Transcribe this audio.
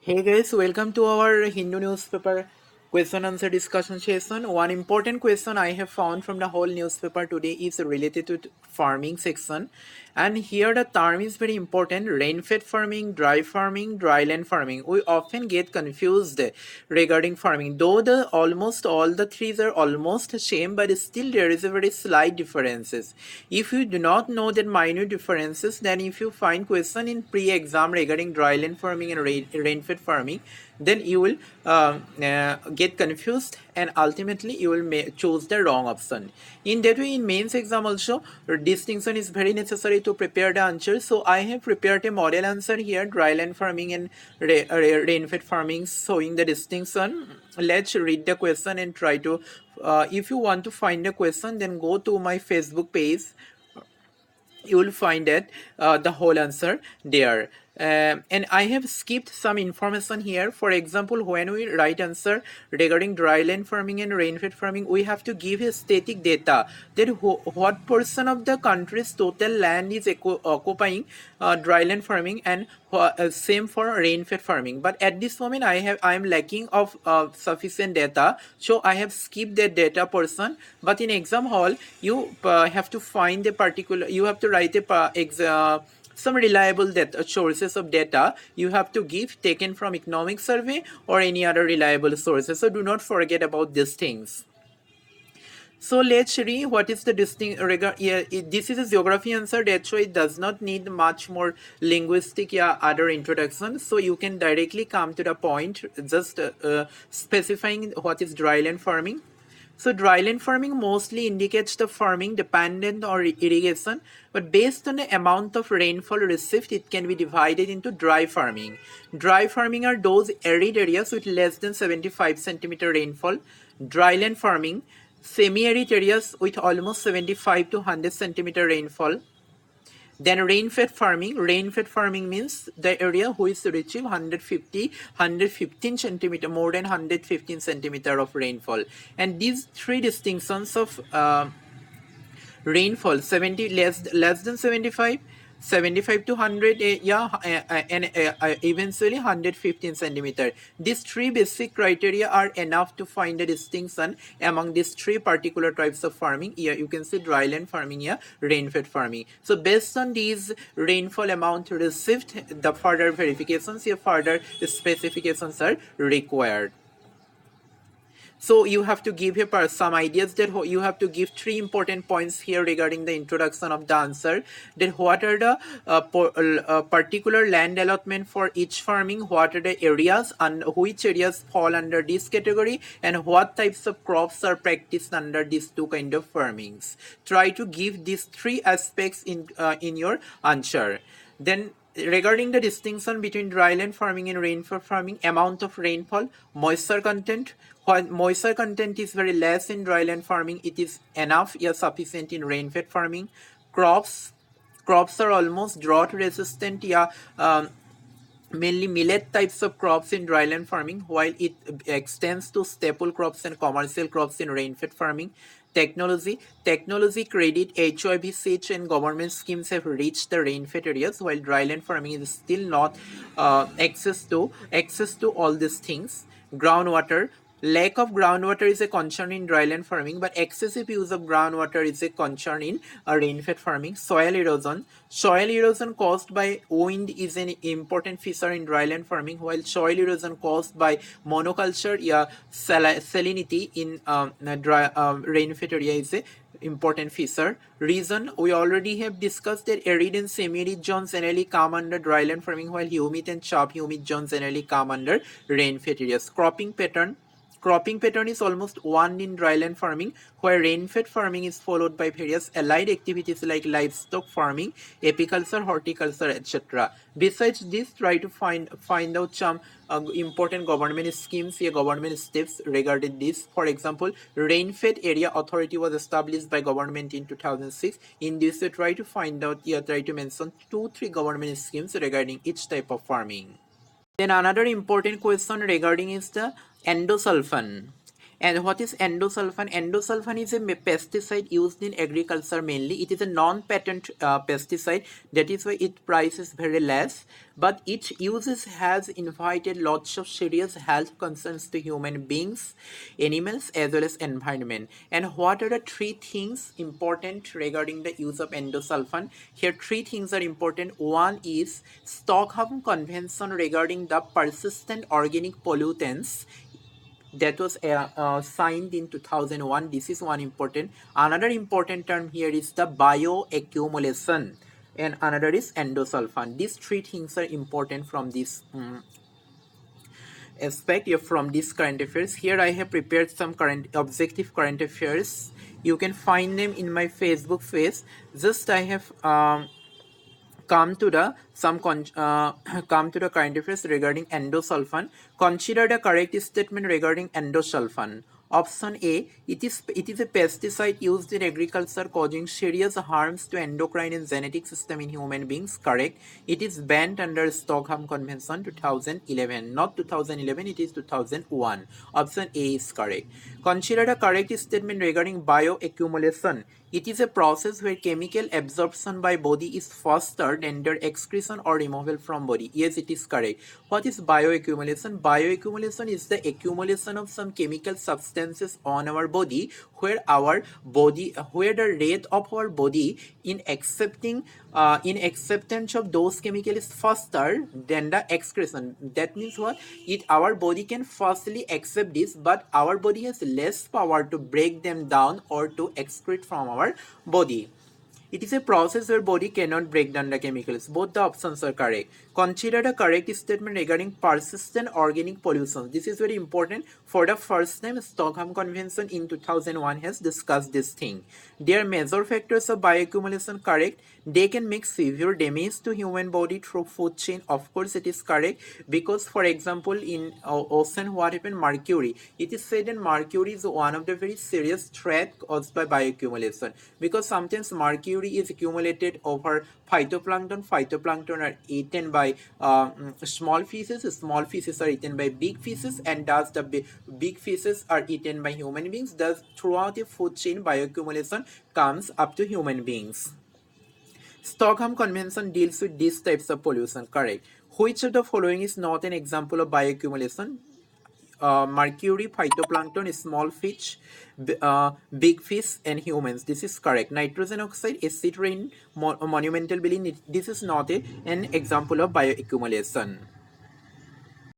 Hey guys, welcome to our Hindu newspaper question answer discussion session. One important question I have found from the whole newspaper today is related to farming section. And here the term is very important: rain-fed farming, dryland farming. We often get confused regarding farming. Though the almost all the three are almost same, but still there is a very slight differences. If you do not know that minor differences, then if you find question in pre-exam regarding dryland farming and rain-fed farming, then you will get confused and ultimately you will choose the wrong option. In that way, in mains exam also, distinction is very necessary to prepare the answer. So I have prepared a model answer here: dryland farming and rain-fed farming, showing the distinction. Let's read the question and try to if you want to find the question, then go to my Facebook page. You will find that the whole answer there. And I have skipped some information here. For example, when we write answer regarding dryland farming and rain-fed farming, we have to give a static data that what portion of the country's total land is occupying dryland farming, and same for rain-fed farming. But at this moment, I am lacking of sufficient data, so I have skipped that data portion. But in exam hall, you have to find a particular. You have to write a some reliable data, sources of data you have to give, taken from economic survey or any other reliable sources. So do not forget about these things. So let's read what is the distinct regard. Yeah, this is a geography answer. That's why it does not need much more linguistic other introduction. So you can directly come to the point, just specifying what is dryland farming. So dryland farming mostly indicates the farming dependent on irrigation, but based on the amount of rainfall received, it can be divided into dry farming. Dry farming are those arid areas with less than 75 centimeter rainfall. Dryland farming, semi-arid areas with almost 75 to 100 centimeter rainfall. Then rain-fed farming means the area which receive 115 centimeter, more than 115 centimeter of rainfall. And these three distinctions of rainfall: 70 less than 75, 75 to 100, and eventually 115 centimeter. These three basic criteria are enough to find a distinction among these three particular types of farming. Here you can see dryland farming, rain-fed farming. So based on these rainfall amount received, the further verifications, further specifications are required. So you have to give here some ideas, that you have to give three important points here regarding the introduction of the answer. That what are the particular land allotment for each farming, what are the areas and which areas fall under this category, and what types of crops are practiced under these two kind of farmings. Try to give these three aspects in your answer. Then regarding the distinction between dryland farming and rainfall farming: amount of rainfall, moisture content. While moisture content is very less in dryland farming, it is enough, sufficient in rain-fed farming. Crops are almost drought resistant, mainly millet types of crops in dryland farming, while it extends to staple crops and commercial crops in rain-fed farming. Technology credit, HYV and government schemes have reached the rain-fed areas, while dryland farming is still not access to all these things. Groundwater. Lack of groundwater is a concern in dryland farming, but excessive use of groundwater is a concern in rain-fed farming. Soil erosion. Soil erosion caused by wind is an important feature in dryland farming, while soil erosion caused by monoculture, salinity in rain-fed area is a important feature. Reason: we already have discussed that arid and semi-arid zones generally come under dryland farming, while humid and subhumid zones generally come under rain-fed areas. Cropping pattern is almost one in dryland farming, where rain-fed farming is followed by various allied activities like livestock farming, apiculture, horticulture, etc. Besides this, try to find out some important government schemes, government steps regarding this. For example, rain-fed area authority was established by government in 2006. In this, try to find out, try to mention 2-3 government schemes regarding each type of farming. Then another important question regarding is the endosulfan. And what is endosulfan? Endosulfan is a pesticide used in agriculture mainly. It is a non-patent pesticide. That is why its price is very less. But its uses has invited lots of serious health concerns to human beings, animals, as well as environment. And what are the three things important regarding the use of endosulfan? Here, three things are important. One is Stockholm Convention regarding the persistent organic pollutants that was signed in 2001. This is one important. Another important term here is the bioaccumulation, and another is endosulfan. These three things are important from this aspect from this current affairs. Here I have prepared some current objective current affairs. You can find them in my Facebook page. Just I have come to the come to the current affairs regarding endosulfan. Consider the correct statement regarding endosulfan. Option A, it is a pesticide used in agriculture causing serious harms to endocrine and genetic system in human beings. Correct. It is banned under Stockholm Convention 2011. Not 2011, it is 2001. Option A is correct. Consider the correct statement regarding bioaccumulation. It is a process where chemical absorption by body is faster than their excretion or removal from body. Yes, it is correct. What is bioaccumulation? Bioaccumulation is the accumulation of some chemical substances on our body where the rate of our body in acceptance of those chemicals is faster than the excretion. That means what? Our body can firstly accept this, but our body has less power to break them down or to excrete from our body. It is a process where body cannot break down the chemicals. Both the options are correct. Consider the correct statement regarding persistent organic pollution. This is very important. For the first time, Stockholm Convention in 2001 has discussed this thing. There are major factors of bioaccumulation. Correct. They can make severe damage to human body through food chain. Of course, it is correct, because for example, in ocean, what happened? Mercury. It is said that mercury is one of the very serious threat caused by bioaccumulation, because sometimes mercury is accumulated over phytoplankton. Phytoplankton are eaten by small fishes. Small fishes are eaten by big fishes, and thus the big fishes are eaten by human beings. Thus, throughout the food chain, bioaccumulation comes up to human beings. Stockholm Convention deals with these types of pollution. Correct. Which of the following is not an example of bioaccumulation? Mercury, phytoplankton, small fish, big fish, and humans. This is correct. Nitrogen oxide, acid rain, monumental building. This is not an example of bioaccumulation.